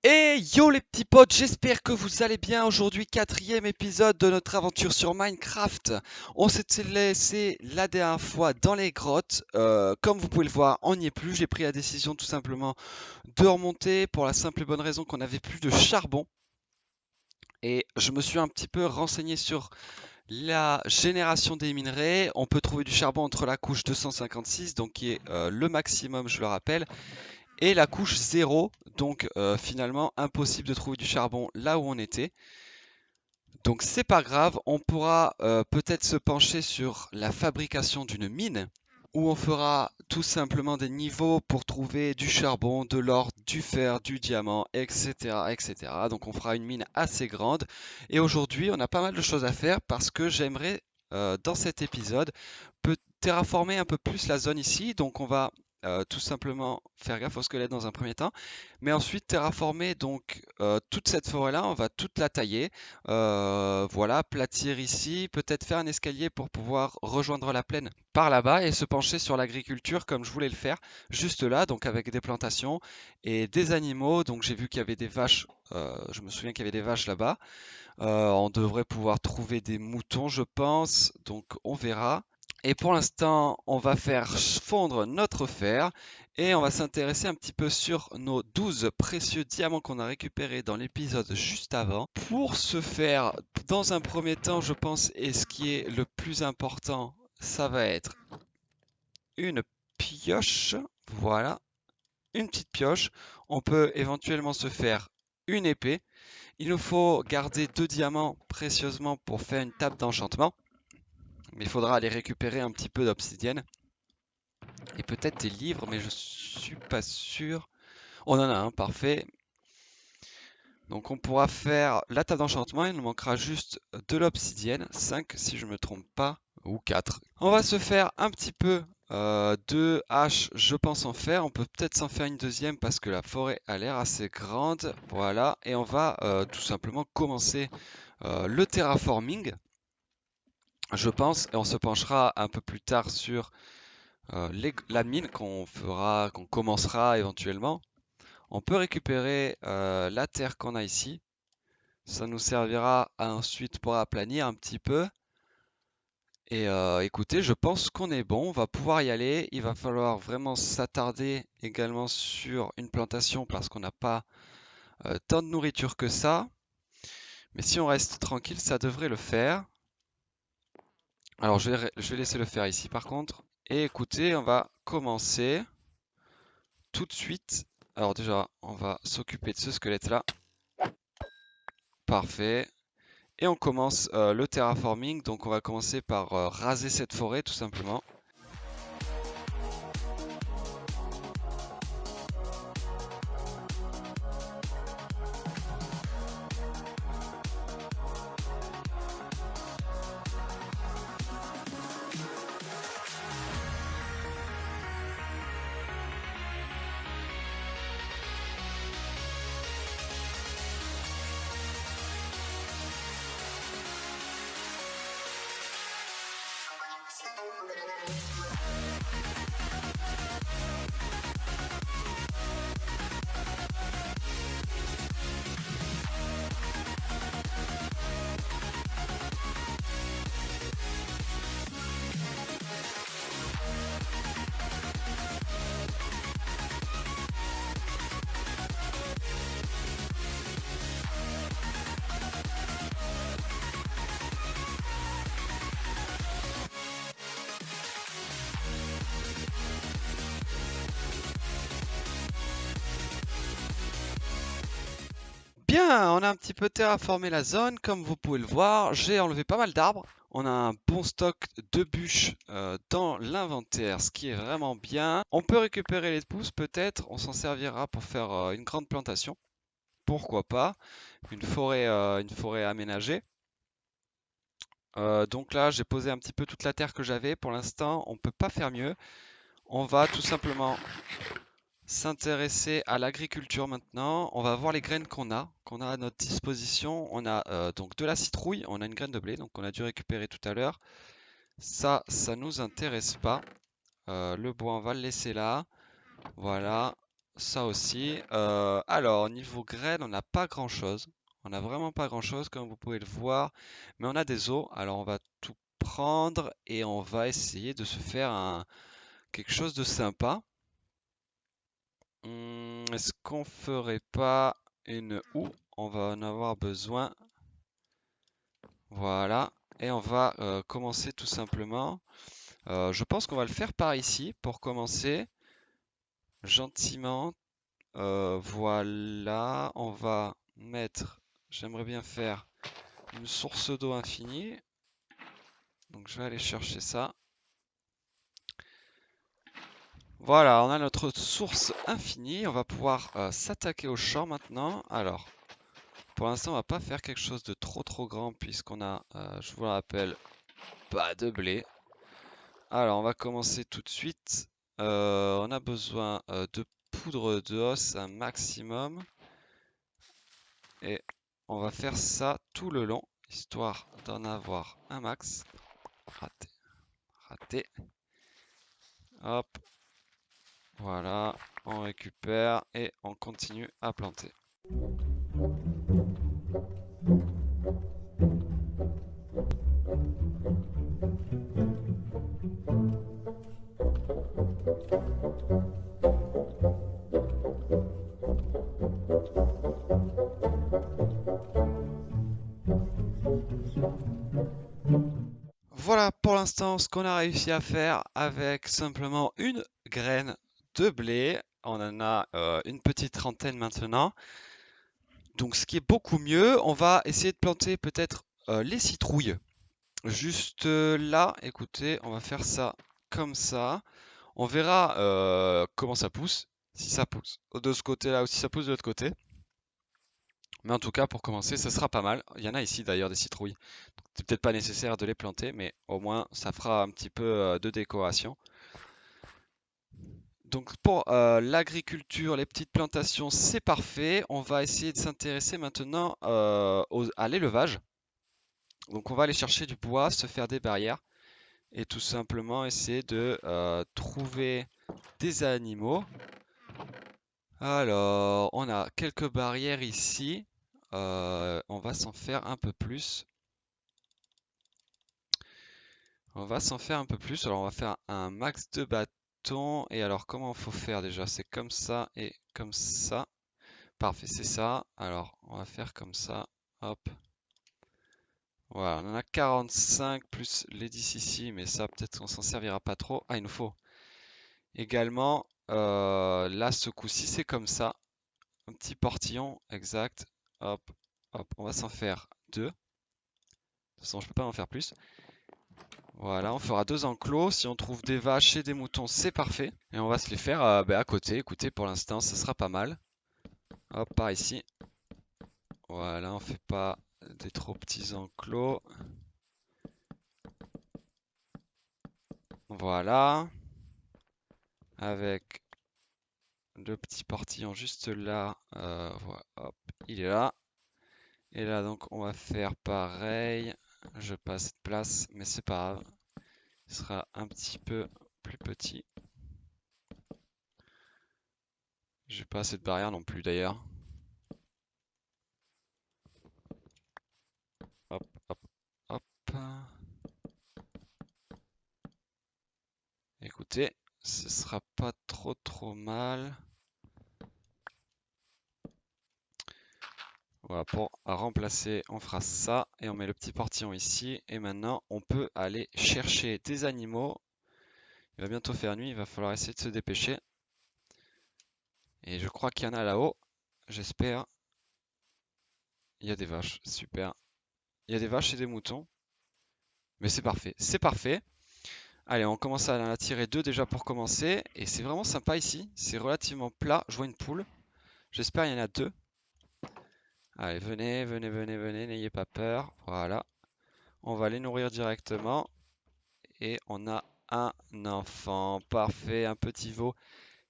Et yo les petits potes, j'espère que vous allez bien. Aujourd'hui, quatrième épisode de notre aventure sur Minecraft. On s'était laissé la dernière fois dans les grottes. Comme vous pouvez le voir, on n'y est plus. J'ai pris la décision tout simplement de remonter pour la simple et bonne raison qu'on n'avait plus de charbon. Et je me suis un petit peu renseigné sur la génération des minerais. On peut trouver du charbon entre la couche 256, donc qui est le maximum, je le rappelle, et la couche 0, donc finalement impossible de trouver du charbon là où on était. Donc c'est pas grave, on pourra peut-être se pencher sur la fabrication d'une mine, où on fera tout simplement des niveaux pour trouver du charbon, de l'or, du fer, du diamant, etc., etc. Donc on fera une mine assez grande. Et aujourd'hui, on a pas mal de choses à faire parce que j'aimerais, dans cet épisode, terraformer un peu plus la zone ici. Donc on va tout simplement faire gaffe au squelette dans un premier temps, mais ensuite terraformer donc toute cette forêt-là, on va toute la tailler, voilà, aplatir ici, peut-être faire un escalier pour pouvoir rejoindre la plaine par là-bas et se pencher sur l'agriculture comme je voulais le faire, juste là, donc avec des plantations et des animaux. Donc j'ai vu qu'il y avait des vaches, je me souviens qu'il y avait des vaches là-bas. On devrait pouvoir trouver des moutons, je pense, donc on verra. Et pour l'instant, on va faire fondre notre fer et on va s'intéresser un petit peu sur nos 12 précieux diamants qu'on a récupérés dans l'épisode juste avant. Pour ce faire, dans un premier temps, je pense, et ce qui est le plus important, ça va être une pioche. Voilà, une petite pioche. On peut éventuellement se faire une épée. Il nous faut garder 2 diamants précieusement pour faire une table d'enchantement. Mais il faudra aller récupérer un petit peu d'obsidienne. Et peut-être des livres, mais je suis pas sûr. On en a un, parfait. Donc on pourra faire la table d'enchantement, il nous manquera juste de l'obsidienne, 5 si je me trompe pas, ou 4. On va se faire un petit peu de hache, je pense en faire. On peut peut-être s'en faire une deuxième parce que la forêt a l'air assez grande. Voilà, et on va tout simplement commencer le terraforming, je pense, et on se penchera un peu plus tard sur la mine qu'on commencera éventuellement. On peut récupérer la terre qu'on a ici. Ça nous servira ensuite pour aplanir un petit peu. Et écoutez, je pense qu'on est bon, on va pouvoir y aller. Il va falloir vraiment s'attarder également sur une plantation parce qu'on n'a pas tant de nourriture que ça. Mais si on reste tranquille, ça devrait le faire. Alors je vais laisser le faire ici par contre. Et écoutez, on va commencer tout de suite. Alors déjà, on va s'occuper de ce squelette-là. Parfait. Et on commence le terraforming. Donc on va commencer par raser cette forêt tout simplement. Bien, on a un petit peu terraformé la zone, comme vous pouvez le voir. J'ai enlevé pas mal d'arbres. On a un bon stock de bûches dans l'inventaire, ce qui est vraiment bien. On peut récupérer les pousses peut-être, on s'en servira pour faire une grande plantation. Pourquoi pas, une forêt aménagée. Donc là, j'ai posé un petit peu toute la terre que j'avais. Pour l'instant, on ne peut pas faire mieux. On va tout simplement s'intéresser à l'agriculture maintenant. On va voir les graines qu'on a à notre disposition. On a donc de la citrouille, on a une graine de blé, donc on a dû récupérer tout à l'heure. Ça nous intéresse pas. Le bois, on va le laisser là. Voilà. ça aussi. Alors, niveau graines, on n'a pas grand-chose. On n'a vraiment pas grand-chose, comme vous pouvez le voir. Mais on a des os. Alors, on va tout prendre et on va essayer de se faire quelque chose de sympa. Est-ce qu'on ferait pas une houe? On va en avoir besoin. Voilà. Et on va commencer tout simplement. Je pense qu'on va le faire par ici pour commencer. Gentiment. Voilà. On va mettre. J'aimerais bien faire une source d'eau infinie. Donc je vais aller chercher ça. Voilà, on a notre source infinie. On va pouvoir s'attaquer au champ maintenant. Alors, pour l'instant, on va pas faire quelque chose de trop grand puisqu'on a, je vous le rappelle, pas de blé. Alors, on va commencer tout de suite. On a besoin de poudre d'os un maximum. Et on va faire ça tout le long, histoire d'en avoir un max. Raté, raté. Hop, voilà, on récupère et on continue à planter. Voilà pour l'instant ce qu'on a réussi à faire avec simplement une graine de blé. On en a une petite trentaine maintenant. Donc ce qui est beaucoup mieux, on va essayer de planter peut-être les citrouilles. Juste là, écoutez, on va faire ça comme ça. On verra comment ça pousse, si ça pousse de ce côté-là ou si ça pousse de l'autre côté. Mais en tout cas, pour commencer, ça sera pas mal. Il y en a ici d'ailleurs des citrouilles. C'est peut-être pas nécessaire de les planter, mais au moins ça fera un petit peu de décoration. Donc pour l'agriculture, les petites plantations, c'est parfait. On va essayer de s'intéresser maintenant à l'élevage. Donc on va aller chercher du bois, se faire des barrières et tout simplement essayer de trouver des animaux. Alors, on a quelques barrières ici. On va s'en faire un peu plus. On va s'en faire un peu plus. Alors, on va faire un max de bâtons. Et alors, comment il faut faire déjà? C'est comme ça et comme ça. Parfait, c'est ça. Alors, on va faire comme ça. Hop. Voilà, on en a 45 plus les 10 ici. Mais ça, peut-être qu'on s'en servira pas trop. Ah, il nous faut également, là, ce coup-ci, c'est comme ça. Un petit portillon, exact. Hop, hop, on va s'en faire deux. De toute façon, je peux pas en faire plus. Voilà, on fera deux enclos. Si on trouve des vaches et des moutons, c'est parfait. Et on va se les faire à côté. Écoutez, pour l'instant, ça sera pas mal. Hop, par ici. Voilà, on fait pas des trop petits enclos. Voilà. Avec le petit portillon juste là. Voilà, hop, il est là. Et là, donc, on va faire pareil. Je passe de place, mais c'est pas grave. Il sera un petit peu plus petit. J'ai pas assez de barrière non plus d'ailleurs. Hop, hop, hop. Écoutez, ce sera pas trop mal. Voilà, pour remplacer, on fera ça et on met le petit portillon ici. Et maintenant, on peut aller chercher des animaux. Il va bientôt faire nuit, il va falloir essayer de se dépêcher. Et je crois qu'il y en a là-haut, j'espère. Il y a des vaches, super. Il y a des vaches et des moutons. Mais c'est parfait, c'est parfait. Allez, on commence à en attirer deux déjà pour commencer. Et c'est vraiment sympa ici. C'est relativement plat. Je vois une poule. J'espère qu'il y en a deux. Allez, venez, n'ayez pas peur. Voilà. On va les nourrir directement. Et on a un enfant. Parfait, un petit veau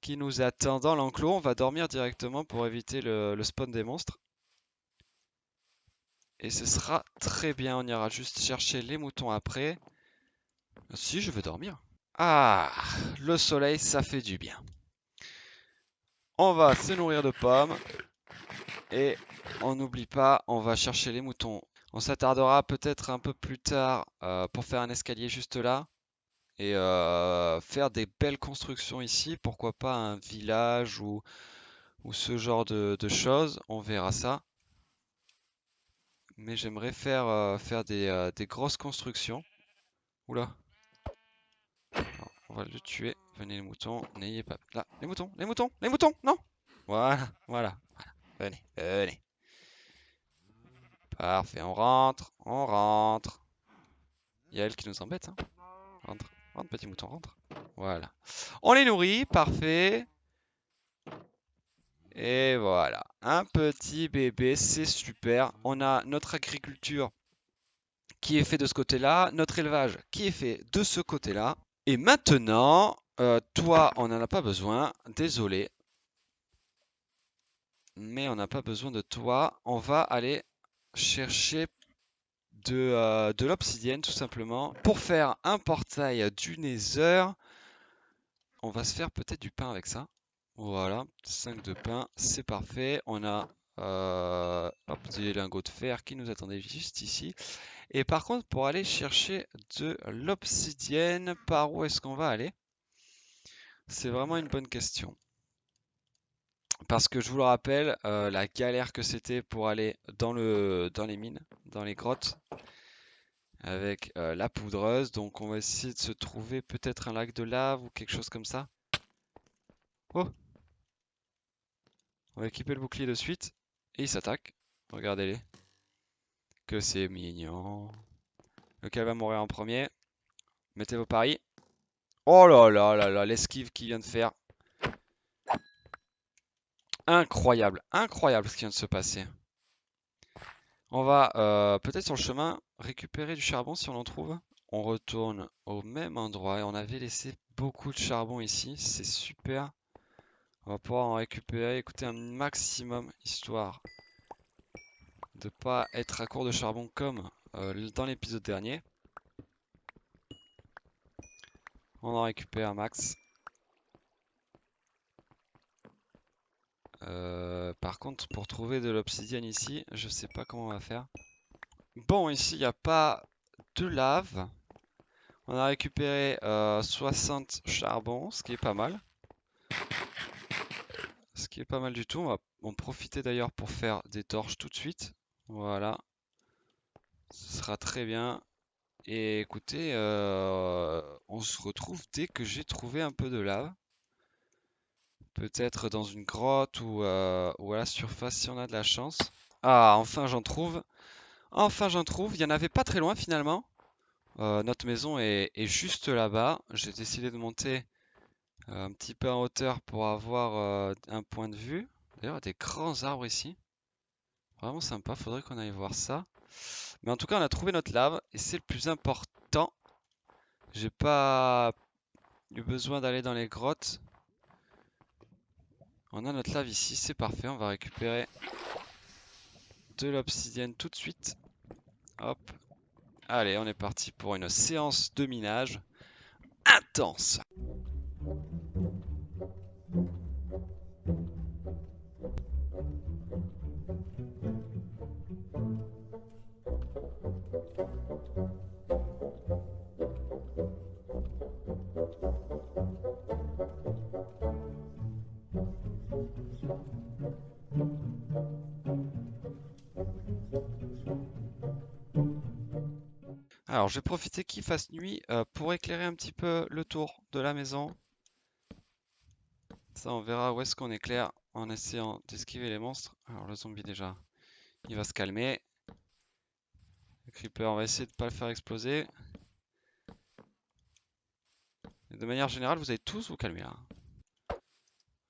qui nous attend dans l'enclos. On va dormir directement pour éviter le spawn des monstres. Et ce sera très bien. On ira juste chercher les moutons après. Si, je veux dormir. Ah, le soleil, ça fait du bien. On va se nourrir de pommes. Et on n'oublie pas, on va chercher les moutons. On s'attardera peut-être un peu plus tard pour faire un escalier juste là. Et faire des belles constructions ici. Pourquoi pas un village ou ce genre de choses. On verra ça. Mais j'aimerais faire des grosses constructions. Oula. Alors, on va le tuer. Venez les moutons. N'ayez pas... Là, les moutons, les moutons, les moutons, non. Voilà, voilà. Venez, venez. Parfait, on rentre, on rentre. Il y a elle qui nous embête, hein. Rentre, rentre, petit mouton, rentre. Voilà. On les nourrit, parfait. Et voilà. Un petit bébé, c'est super. On a notre agriculture qui est fait de ce côté-là, notre élevage qui est fait de ce côté-là. Et maintenant, toi, on n'en a pas besoin. Désolé. Mais on n'a pas besoin de toi. On va aller chercher de l'obsidienne tout simplement. Pour faire un portail du Nether, on va se faire peut-être du pain avec ça. Voilà, 5 de pain, c'est parfait. On a hop, des lingots de fer qui nous attendaient juste ici. Et par contre, pour aller chercher de l'obsidienne, par où est-ce qu'on va aller? C'est vraiment une bonne question. Parce que je vous le rappelle, la galère que c'était pour aller dans les mines, dans les grottes, avec la poudreuse. Donc on va essayer de se trouver peut-être un lac de lave ou quelque chose comme ça. Oh! On va équiper le bouclier de suite. Et il s'attaque. Regardez-les. Que c'est mignon. Lequel va mourir en premier? Mettez vos paris. Oh là là là là, l'esquive qu'il vient de faire. Incroyable, incroyable ce qui vient de se passer. On va peut-être sur le chemin récupérer du charbon si on en trouve. On retourne au même endroit et on avait laissé beaucoup de charbon ici. C'est super. On va pouvoir en récupérer, écoutez, un maximum histoire de pas être à court de charbon comme dans l'épisode dernier. On en récupère un max. Par contre, pour trouver de l'obsidienne ici, je sais pas comment on va faire. Bon, ici, il n'y a pas de lave. On a récupéré 60 charbons, ce qui est pas mal. Ce qui est pas mal du tout. On va en profiter d'ailleurs pour faire des torches tout de suite. Voilà. Ce sera très bien. Et écoutez, on se retrouve dès que j'ai trouvé un peu de lave. Peut-être dans une grotte ou à la surface si on a de la chance. Ah, enfin j'en trouve. Enfin j'en trouve. Il n'y en avait pas très loin finalement. Notre maison est juste là-bas. J'ai décidé de monter un petit peu en hauteur pour avoir un point de vue. D'ailleurs, il y a des grands arbres ici. Vraiment sympa, faudrait qu'on aille voir ça. Mais en tout cas, on a trouvé notre lave et c'est le plus important. J'ai pas eu besoin d'aller dans les grottes. On a notre lave ici, c'est parfait. On va récupérer de l'obsidienne tout de suite. Hop. Allez, on est parti pour une séance de minage intense. Alors, je vais profiter qu'il fasse nuit pour éclairer un petit peu le tour de la maison. Ça, on verra où est-ce qu'on éclaire en essayant d'esquiver les monstres. Alors, le zombie déjà, il va se calmer. Le creeper, on va essayer de ne pas le faire exploser. Et de manière générale, vous allez tous vous calmer là.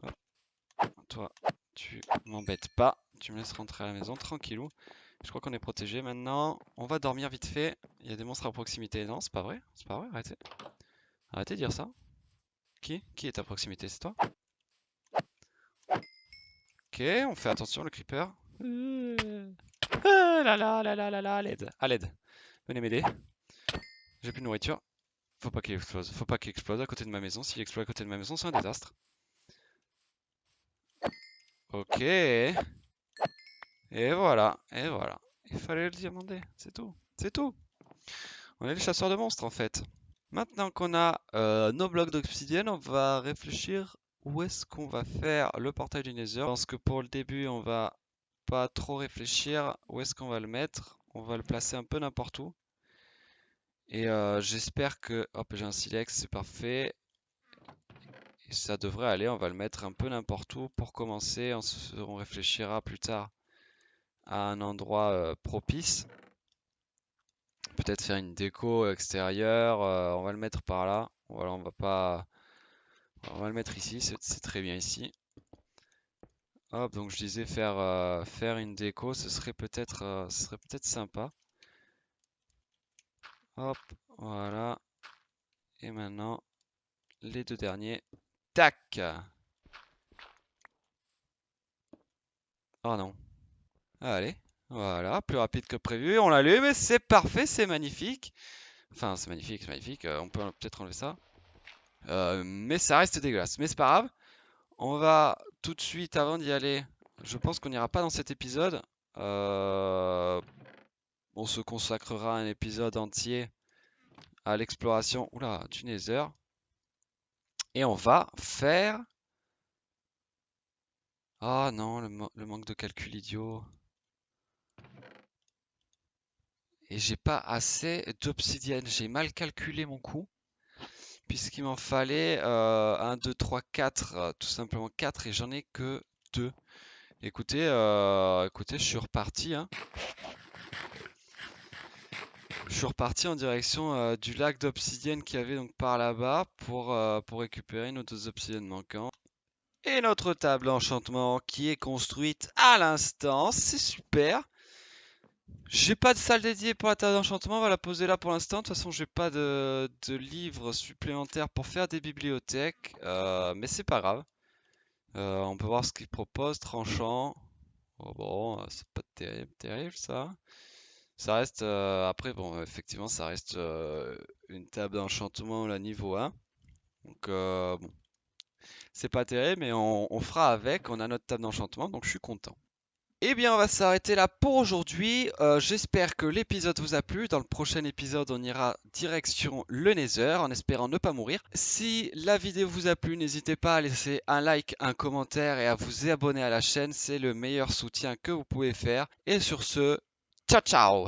Hop. Toi, tu m'embêtes pas. Tu me laisses rentrer à la maison tranquillou. Je crois qu'on est protégé maintenant. On va dormir vite fait. Il y a des monstres à proximité. Non, c'est pas vrai. C'est pas vrai, arrêtez. Arrêtez de dire ça. Qui est à proximité? C'est toi? Ok, on fait attention, le creeper. Ah là là là là là là, à l'aide. À l'aide. Venez m'aider. J'ai plus de nourriture. Faut pas qu'il explose. Faut pas qu'il explose à côté de ma maison. S'il explose à côté de ma maison, c'est un désastre. Ok. Et voilà. Et voilà. Il fallait le demander. C'est tout. C'est tout. On est les chasseurs de monstres en fait. Maintenant qu'on a nos blocs d'obsidienne, on va réfléchir où est-ce qu'on va faire le portail du Nether. Je pense que pour le début, on va pas trop réfléchir où est-ce qu'on va le mettre. On va le placer un peu n'importe où. Et j'espère que... Hop, j'ai un silex, c'est parfait. Et ça devrait aller, on va le mettre un peu n'importe où pour commencer. On réfléchira plus tard à un endroit propice. Peut-être faire une déco extérieure. On va le mettre par là. Voilà, on va pas... On va le mettre ici, c'est très bien ici. Hop, donc je disais faire une déco, ce serait peut-être sympa. Hop, voilà. Et maintenant, les deux derniers. Tac! Oh non. Allez, voilà, plus rapide que prévu. On l'allume et c'est parfait, c'est magnifique. Enfin, c'est magnifique, c'est magnifique. On peut peut-être enlever ça. Mais ça reste dégueulasse. Mais c'est pas grave. On va tout de suite, avant d'y aller, je pense qu'on n'ira pas dans cet épisode. Euh, on se consacrera un épisode entier à l'exploration, oula, du Nether. Et on va faire... Ah non, le manque de calcul idiot. Et j'ai pas assez d'obsidienne. J'ai mal calculé mon coup. Puisqu'il m'en fallait 1, 2, 3, 4. Tout simplement 4 et j'en ai que 2. Écoutez, écoutez, je suis reparti, hein. Je suis reparti en direction du lac d'obsidienne qu'il y avait donc par là-bas pour récupérer nos 2 obsidiennes manquantes. Et notre table d'enchantement qui est construite à l'instant, c'est super. J'ai pas de salle dédiée pour la table d'enchantement, on va la poser là pour l'instant. De toute façon, j'ai pas de livres supplémentaires pour faire des bibliothèques, mais c'est pas grave. On peut voir ce qu'il propose, tranchant. Oh bon, c'est pas terrible, terrible ça. Ça reste, après, bon, effectivement, ça reste une table d'enchantement la niveau 1. Donc, bon, c'est pas terrible, mais on fera avec. On a notre table d'enchantement, donc je suis content. Eh bien, on va s'arrêter là pour aujourd'hui. J'espère que l'épisode vous a plu. Dans le prochain épisode, on ira direction le Nether en espérant ne pas mourir. Si la vidéo vous a plu, n'hésitez pas à laisser un like, un commentaire et à vous abonner à la chaîne. C'est le meilleur soutien que vous pouvez faire. Et sur ce, ciao ciao!